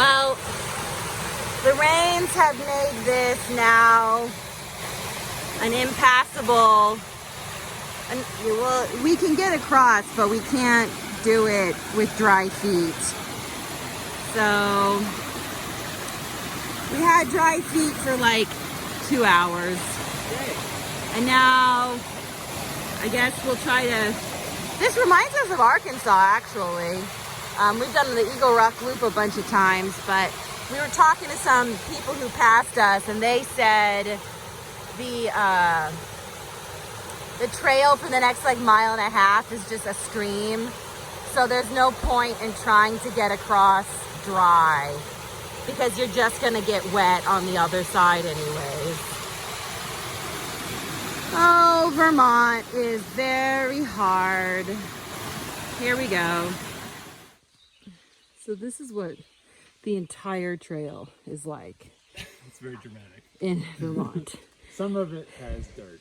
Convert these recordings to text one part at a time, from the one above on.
Well, the rains have made this now an impassable, well, we can get across, but we can't do it with dry feet. So we had dry feet for like 2 hours. And now I guess we'll try to, this reminds us of Arkansas actually. We've done the Eagle Rock Loop a bunch of times, but we were talking to some people who passed us and they said the trail for the next like mile and a half is just a stream. So there's no point in trying to get across dry because you're just gonna get wet on the other side anyways. Oh, Vermont is very hard. Here we go. So this is what the entire trail is like. It's very dramatic. In Vermont. Some of it has dirt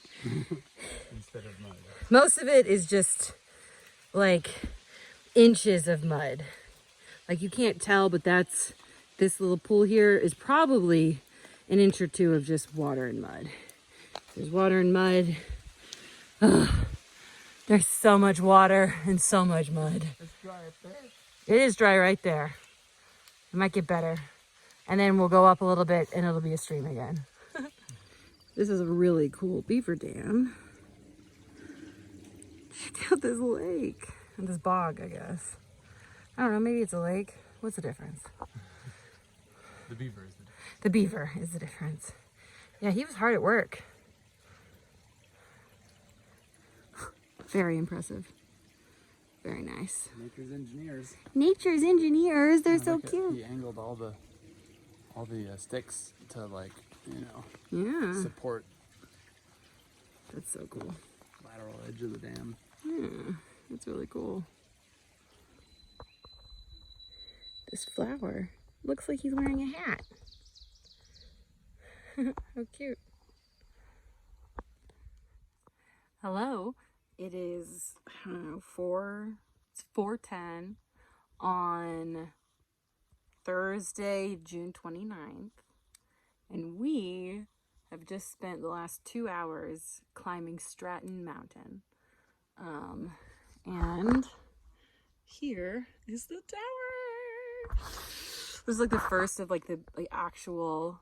instead of mud. Most of it is just like inches of mud. Like you can't tell, but that's, this little pool here is probably an inch or two of just water and mud. There's water and mud. Ugh. There's so much water and so much mud. It's dry up there. It is dry right there. It might get better. And then we'll go up a little bit and it'll be a stream again. This is a really cool beaver dam. Check out this lake. And this bog, I guess. I don't know, maybe it's a lake. What's the difference? The beaver is the difference. The beaver is the difference. Yeah, he was hard at work. Very impressive. Very nice. Nature's engineers. Nature's engineers, they're so Look at- cute. He angled all the sticks to like, you know, Yeah, support that's so cool. lateral edge of the dam. Yeah, that's really cool. This flower looks like he's wearing a hat. How cute. Hello. It is, I don't know, 4:10 on Thursday, June 29th. And we have just spent the last 2 hours climbing Stratton Mountain. And here is the tower. This is like the first of like the actual,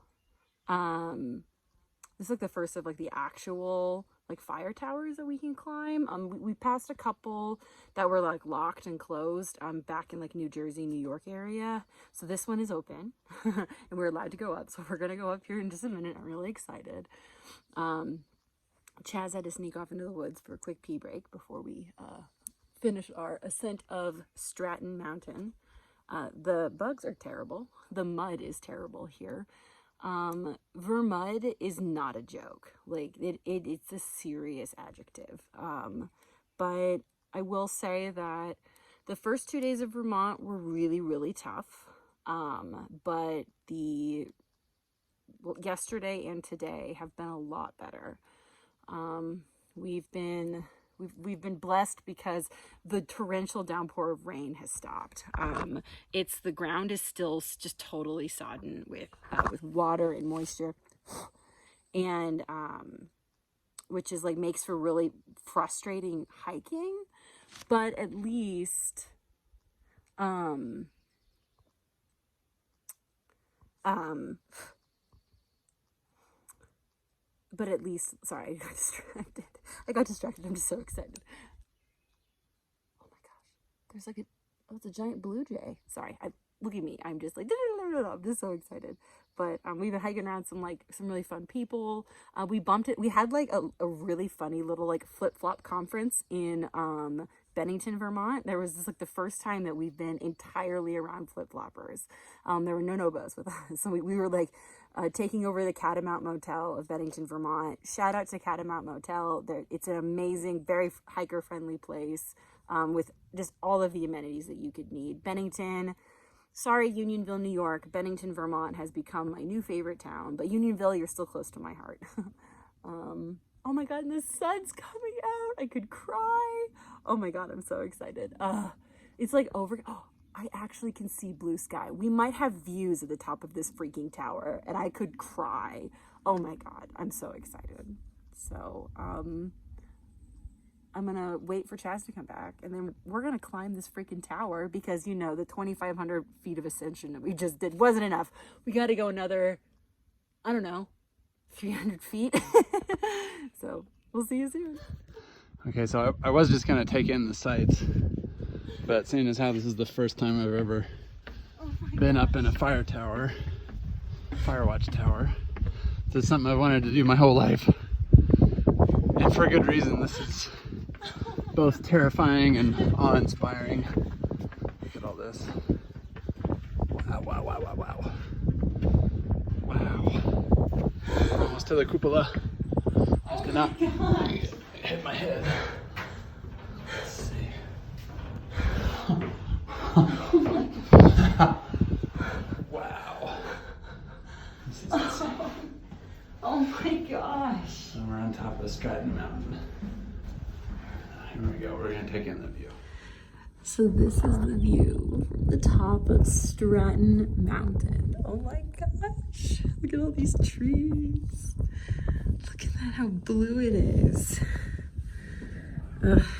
this is like the first of like the actual like fire towers that we can climb. We passed a couple that were like locked and closed back in like New Jersey, New York area. So this one is open and we're allowed to go up. So we're gonna go up here in just a minute. I'm really excited. Chaz had to sneak off into the woods for a quick pee break before we finish our ascent of Stratton Mountain. The bugs are terrible. The mud is terrible here. Vermud is not a joke. Like it's a serious adjective. But I will say that the first 2 days of Vermont were really, really tough. But yesterday and today have been a lot better. We've been blessed because the torrential downpour of rain has stopped. The ground is still just totally sodden with water and moisture, and which is like makes for really frustrating hiking. But at least, sorry, I got distracted. I'm just so excited. Oh my gosh. There's like it's a giant blue jay. Sorry. Look at me. I'm just like, I'm just so excited. But we've been hiking around some really fun people. We bumped it. We had like a really funny little like flip-flop conference in Bennington, Vermont. There was the first time that we've been entirely around flip-floppers. There were no NOBOs with us. So we were like taking over the Catamount Motel of Bennington, Vermont. Shout out to Catamount Motel. It's an amazing, very hiker-friendly place with just all of the amenities that you could need. Bennington, sorry, Unionville, New York. Bennington, Vermont has become my new favorite town. But Unionville, you're still close to my heart. Oh my God, and the sun's coming out. I could cry. Oh my God, I'm so excited. It's like over. Oh, I actually can see blue sky. We might have views at the top of this freaking tower, and I could cry. Oh my God, I'm so excited. So, I'm gonna wait for Chaz to come back, and then we're gonna climb this freaking tower because, you know, the 2,500 feet of ascension that we just did wasn't enough. We gotta go another, I don't know, 300 feet. So, we'll see you soon. Okay, so I was just gonna take in the sights, but seeing as how this is the first time I've ever been up in a fire watch tower, this is something I've wanted to do my whole life, and for a good reason. This is both terrifying and awe-inspiring. Look at all this. Wow, wow, wow, wow, wow. Wow. Almost to the cupola. Just did not hit my head. Let's see. Wow. This is insane. Oh my gosh. So we're on top of Stratton Mountain. Here we go, we're gonna take in the view. So this is the view from the top of Stratton Mountain. Oh my gosh. Look at all these trees. Look at that, how blue it is.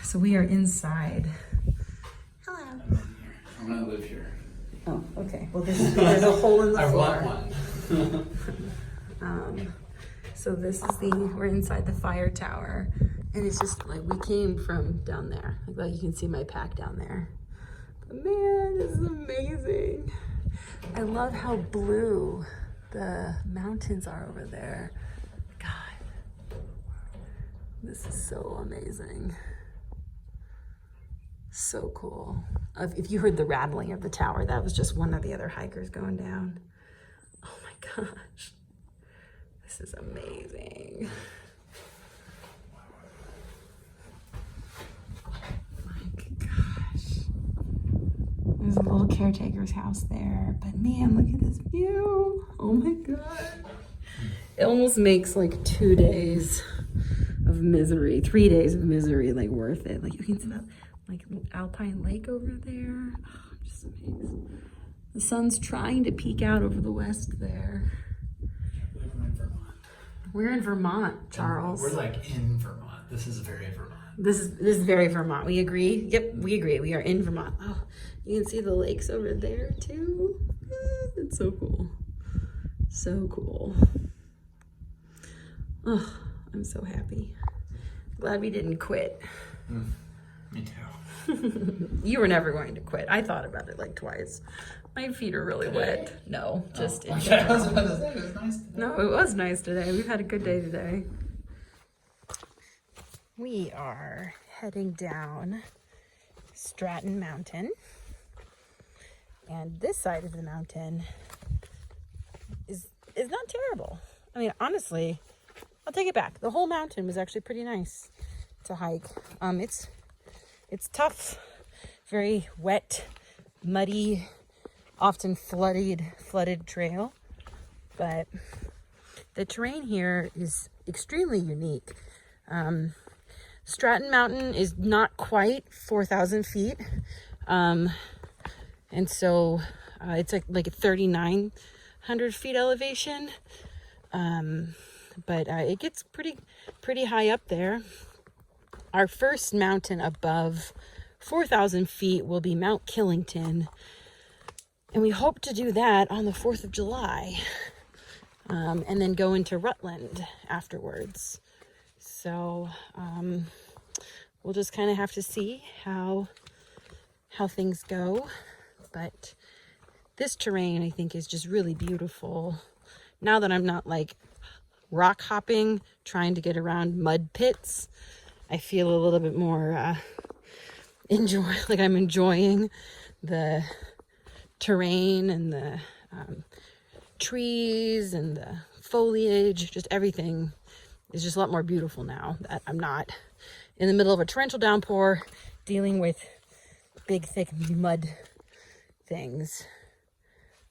So we are inside. Hello. I'm gonna live here. Oh, okay. Well, there's a hole in the floor. I want one. So this is we're inside the fire tower, and it's just like we came from down there. Like you can see my pack down there. But man, this is amazing. I love how blue the mountains are over there. God, this is so amazing. So cool. If you heard the rattling of the tower, that was just one of the other hikers going down. Oh my gosh. This is amazing. My gosh. There's a little caretaker's house there, but man, look at this view. Oh my God. It almost makes like 2 days of misery, 3 days of misery, like worth it. Like you can see that like Alpine Lake over there. Oh, just amazing. The sun's trying to peek out over the west there. We're in Vermont, Charles. We're like in Vermont. This is very Vermont. This is very Vermont. We agree? Yep, we agree. We are in Vermont. Oh, you can see the lakes over there too. It's so cool. So cool. Oh, I'm so happy. Glad we didn't quit. Me too. You were never going to quit. I thought about it like twice. My feet are really wet. No, just in I was about to say, it was nice today. No, it was nice today. We've had a good day today. We are heading down Stratton Mountain. And this side of the mountain is not terrible. I mean, honestly, I'll take it back. The whole mountain was actually pretty nice to hike. It's tough, very wet, muddy, often flooded trail, but the terrain here is extremely unique. Stratton Mountain is not quite 4,000 feet, and so it's like a 3,900 feet elevation, but it gets pretty high up there. Our first mountain above 4,000 feet will be Mount Killington, and we hope to do that on the 4th of July, and then go into Rutland afterwards. So we'll just kind of have to see how things go. But this terrain, I think, is just really beautiful. Now that I'm not like rock hopping, trying to get around mud pits, I feel a little bit more I'm enjoying the terrain and the trees and the foliage. Just everything is just a lot more beautiful now that I'm not in the middle of a torrential downpour dealing with big thick mud things.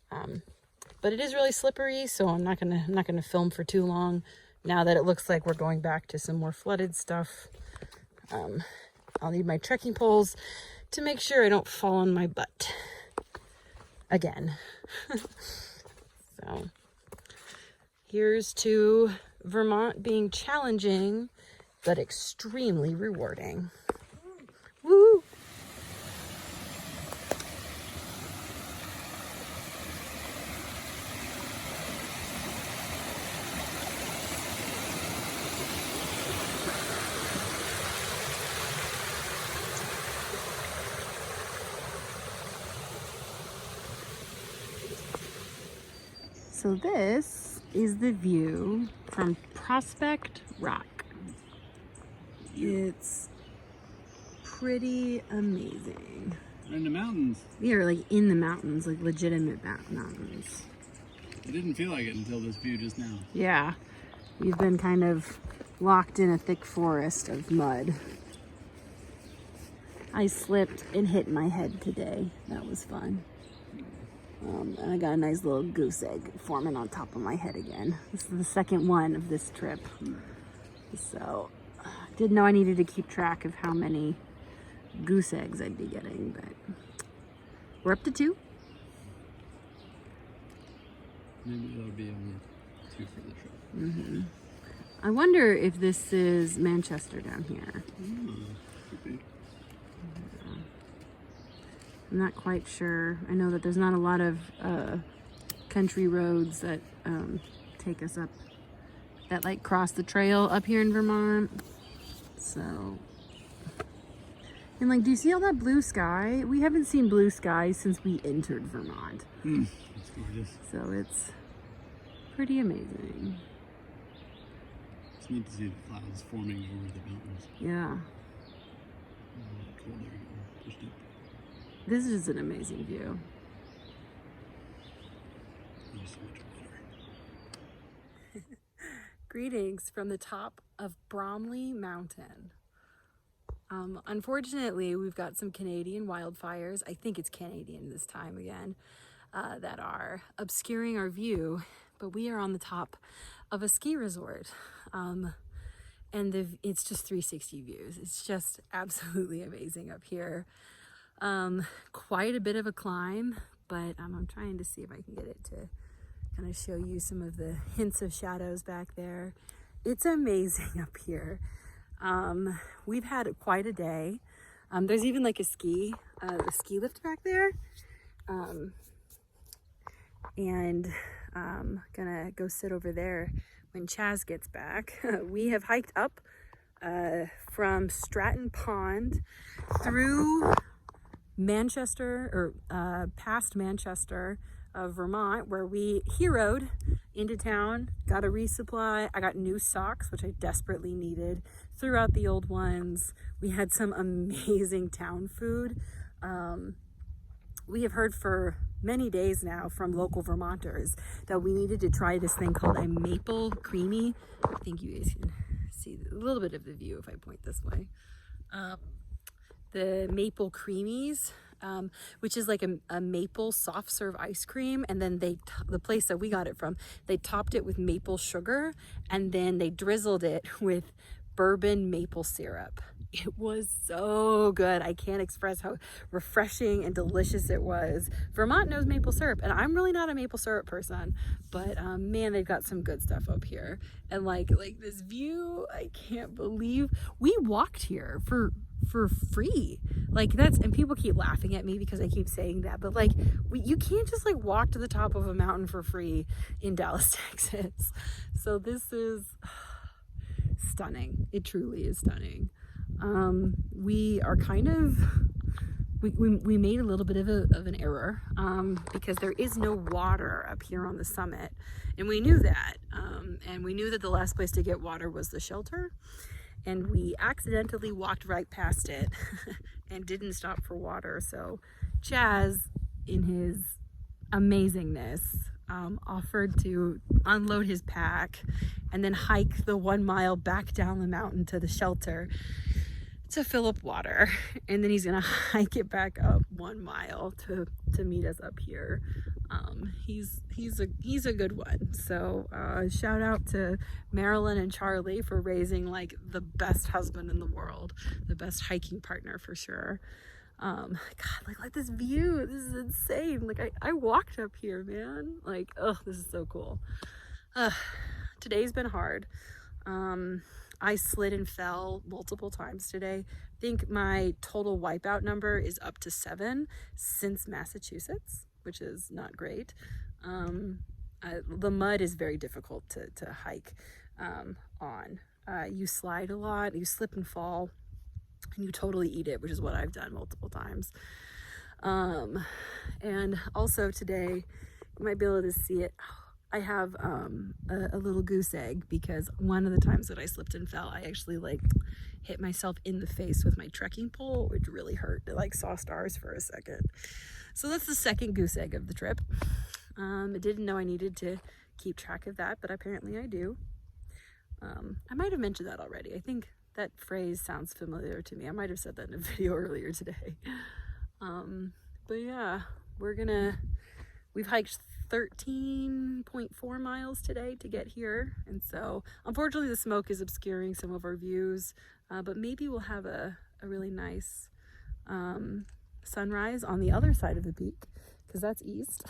But it is really slippery, so I'm not gonna film for too long now that it looks like we're going back to some more flooded stuff. I'll need my trekking poles to make sure I don't fall on my butt. again. So here's to Vermont being challenging, but extremely rewarding. Woo! So this is the view from Prospect Rock. It's pretty amazing. We're in the mountains. We are like in the mountains, like legitimate mountains. It didn't feel like it until this view just now. Yeah, we've been kind of locked in a thick forest of mud. I slipped and hit my head today. That was fun. And I got a nice little goose egg forming on top of my head again. This is the second one of this trip. So, didn't know I needed to keep track of how many goose eggs I'd be getting, but we're up to 2. Maybe that'll be only 2 for the trip. Mm-hmm. I wonder if this is Manchester down here. Could be. I'm not quite sure. I know that there's not a lot of country roads that take us up, that like cross the trail up here in Vermont. So, and like, do you see all that blue sky? We haven't seen blue sky since we entered Vermont. That's gorgeous. So it's pretty amazing. It's neat to see the clouds forming over the mountains. Yeah. Cool, there you go. Pushed up. This is an amazing view. There's so much water. Greetings from the top of Bromley Mountain. Unfortunately, we've got some Canadian wildfires, I think it's Canadian this time again, that are obscuring our view, but we are on the top of a ski resort. And it's just 360 views. It's just absolutely amazing up here. Quite a bit of a climb, but I'm trying to see if I can get it to kind of show you some of the hints of shadows back there. It's amazing up here. We've had quite a day. There's even like a ski lift back there. And gonna go sit over there when Chaz gets back. We have hiked up from Stratton Pond through Manchester, or past Manchester, Vermont, where we heroed into town, got a resupply. I got new socks, which I desperately needed, threw out the old ones. We had some amazing town food. We have heard for many days now from local Vermonters that we needed to try this thing called a maple creamy. I think you guys can see a little bit of the view if I point this way. The maple creamies, which is like a maple soft serve ice cream, and then the place that we got it from, they topped it with maple sugar, and then they drizzled it with bourbon maple syrup. It was so good. I can't express how refreshing and delicious it was. Vermont knows maple syrup, and I'm really not a maple syrup person, but man, they've got some good stuff up here. And like this view, I can't believe we walked here for free. Like, and people keep laughing at me because I keep saying that, but like, you can't just like walk to the top of a mountain for free in Dallas, Texas. So this is stunning. It truly is stunning. We are kind of, we made a little bit of an error, because there is no water up here on the summit, and we knew that, and we knew that the last place to get water was the shelter, and we accidentally walked right past it and didn't stop for water. So Chaz, in his amazingness, offered to unload his pack and then hike the 1 mile back down the mountain to the shelter to fill up water, and then he's gonna hike it back up 1 mile to meet us up here. He's a good one. So shout out to Marilyn and Charlie for raising like the best husband in the world, the best hiking partner for sure. God, like this view, this is insane. Like I walked up here, man. Like, oh, this is so cool. Today's been hard. I slid and fell multiple times today. I think my total wipeout number is up to 7 since Massachusetts, which is not great. The mud is very difficult to hike on. You slide a lot, you slip and fall, and you totally eat it, which is what I've done multiple times. And also today, you might be able to see it. I have a little goose egg because one of the times that I slipped and fell, I actually like hit myself in the face with my trekking pole, which really hurt. I like saw stars for a second. So that's the second goose egg of the trip. I didn't know I needed to keep track of that, but apparently I do. I might have mentioned that already. I think that phrase sounds familiar to me. I might have said that in a video earlier today. But yeah, we've hiked 13.4 miles today to get here. And so unfortunately the smoke is obscuring some of our views, but maybe we'll have a really nice sunrise on the other side of the peak, because that's east.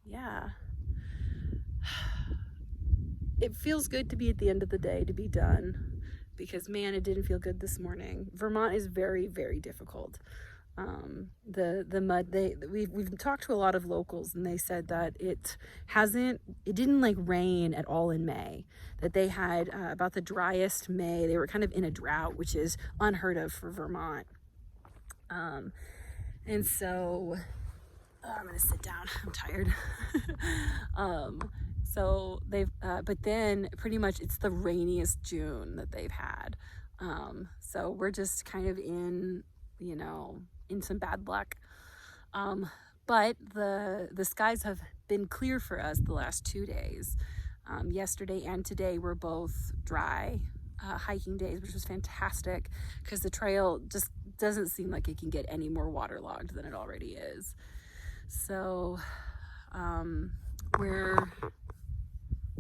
Yeah. It feels good to be at the end of the day, to be done, because man, it didn't feel good this morning. Vermont is very, very difficult. The mud, we've talked to a lot of locals, and they said that it didn't like rain at all in May, that they had about the driest May. They were kind of in a drought, which is unheard of for Vermont. And so I'm gonna sit down, I'm tired. So they've, but then pretty much it's the rainiest June that they've had. So we're just kind of in some bad luck. But the skies have been clear for us the last 2 days. Yesterday and today were both dry hiking days, which was fantastic because the trail just doesn't seem like it can get any more waterlogged than it already is. So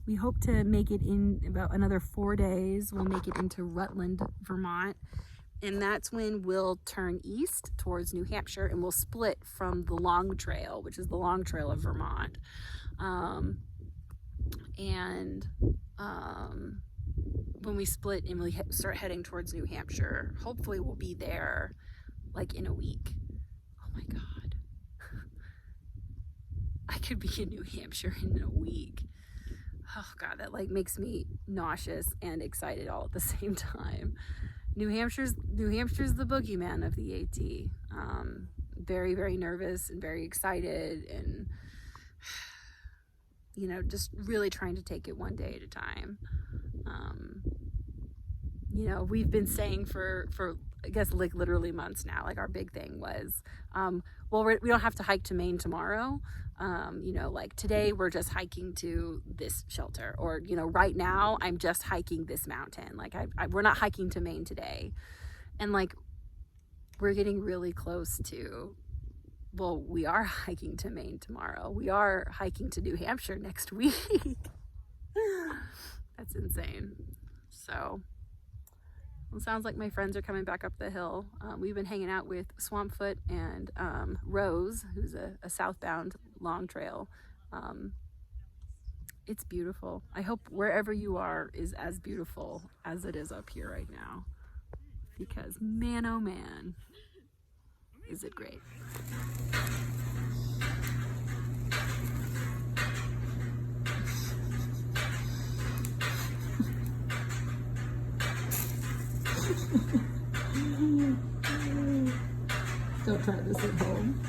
we hope to make it in about another 4 days. We'll make it into Rutland, Vermont. And that's when we'll turn east towards New Hampshire, and we'll split from the Long Trail, which is the Long Trail of Vermont. When we split and we start heading towards New Hampshire, hopefully we'll be there like in a week. Oh my God. I could be in New Hampshire in a week. Oh God, that like makes me nauseous and excited all at the same time. New Hampshire's the boogeyman of the AT. Very, very nervous and very excited, and just really trying to take it one day at a time. We've been saying for I guess like literally months now, like our big thing was, we don't have to hike to Maine tomorrow. Like today we're just hiking to this shelter, or, right now I'm just hiking this mountain. Like we're not hiking to Maine today. And like, we're getting really close to, well, we are hiking to Maine tomorrow. We are hiking to New Hampshire next week. That's insane. So it sounds like my friends are coming back up the hill. We've been hanging out with Swampfoot and Rose, who's a southbound long trail. It's beautiful. I hope wherever you are is as beautiful as it is up here right now, because man, oh man, is it great. Don't try this at home.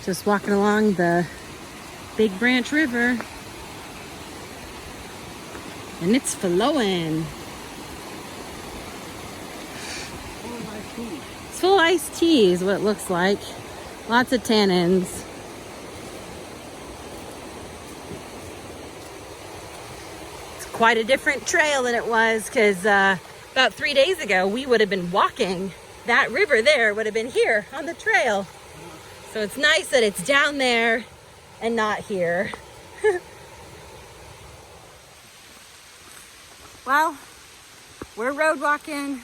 Just walking along the Big Branch River, and it's flowing. It's full of iced tea is what it looks like. Lots of tannins. It's quite a different trail than it was, because about 3 days ago we would have been walking. That river there would have been here on the trail. So it's nice that it's down there and not here. Well, we're road walking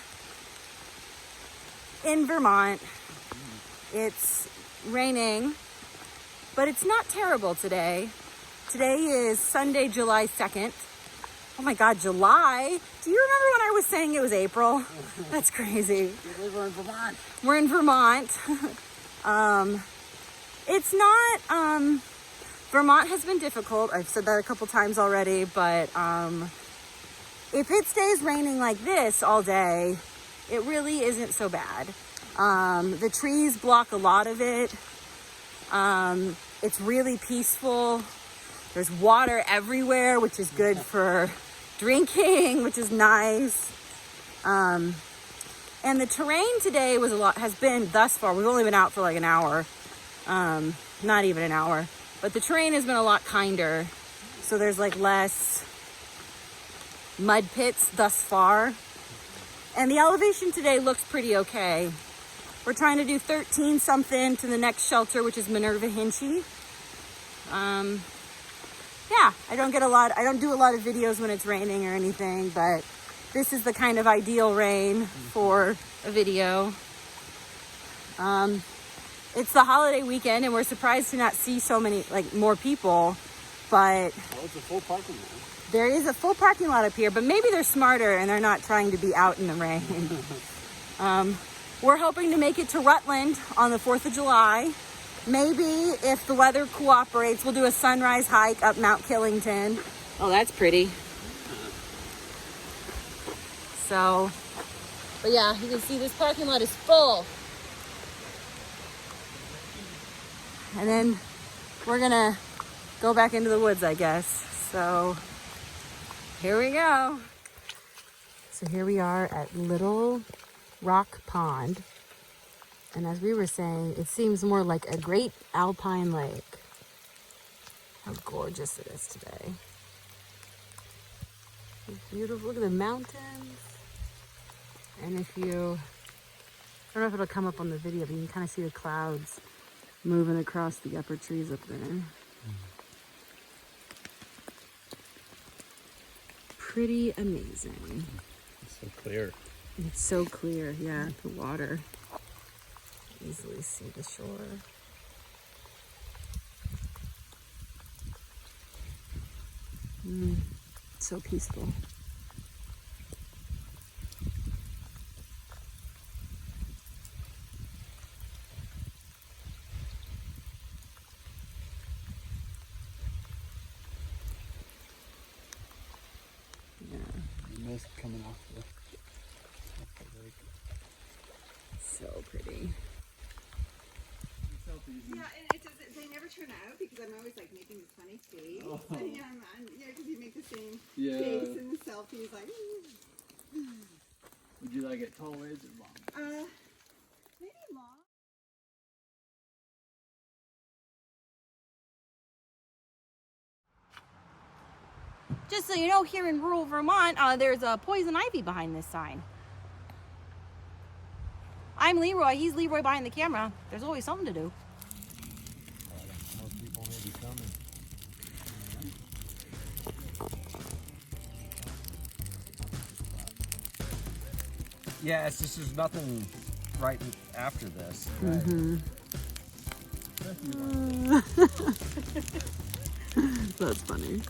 in Vermont. It's raining, but it's not terrible today. Today is Sunday, July 2nd. Oh my God, July? Do you remember when I was saying it was April? That's crazy. We're in Vermont. We're in Vermont. It's not, Vermont has been difficult. I've said that a couple times already, but if it stays raining like this all day, it really isn't so bad. The trees block a lot of it. It's really peaceful. There's water everywhere, which is good for drinking, which is nice. And the terrain today has been thus far, we've only been out for like an hour, not even an hour, but the terrain has been a lot kinder. So there's like less mud pits thus far. And the elevation today looks pretty okay. We're trying to do 13 something to the next shelter, which is Minerva Hinchy. Yeah, I don't do a lot of videos when it's raining or anything, but this is the kind of ideal rain for a video. It's the holiday weekend and we're surprised to not see so many, like, more people, but It's a full parking lot. there is a full parking lot up here, but maybe they're smarter and they're not trying to be out in the rain. We're hoping to make it to Rutland on the 4th of July. Maybe if the weather cooperates, we'll do a sunrise hike up Mount Killington. Oh, that's pretty. So, but yeah, you can see this parking lot is full. And then we're gonna go back into the woods, I guess. So here we go. So here we are at Little Rock Pond. And as we were saying, it seems more like a great alpine lake. How gorgeous it is today. It's beautiful. Look at the mountains. And if you, I don't know if it'll come up on the video, but you can kind of see the clouds moving across the upper trees up there. Pretty amazing. It's so clear. It's so clear, yeah, the water. Easily see the shore. So peaceful. Yeah. The mist coming off the lake. So pretty. Yeah, and they never turn out because I'm always like making this funny face. Oh. And yeah, because you make the same Yeah. face in the selfies, like. Would you like it tall ways or long? Maybe long. Just so you know, here in rural Vermont, there's a poison ivy behind this sign. I'm Leroy, he's Leroy behind the camera. There's always something to do. More people may be coming. Yeah, it's just there's nothing right after this. That's funny.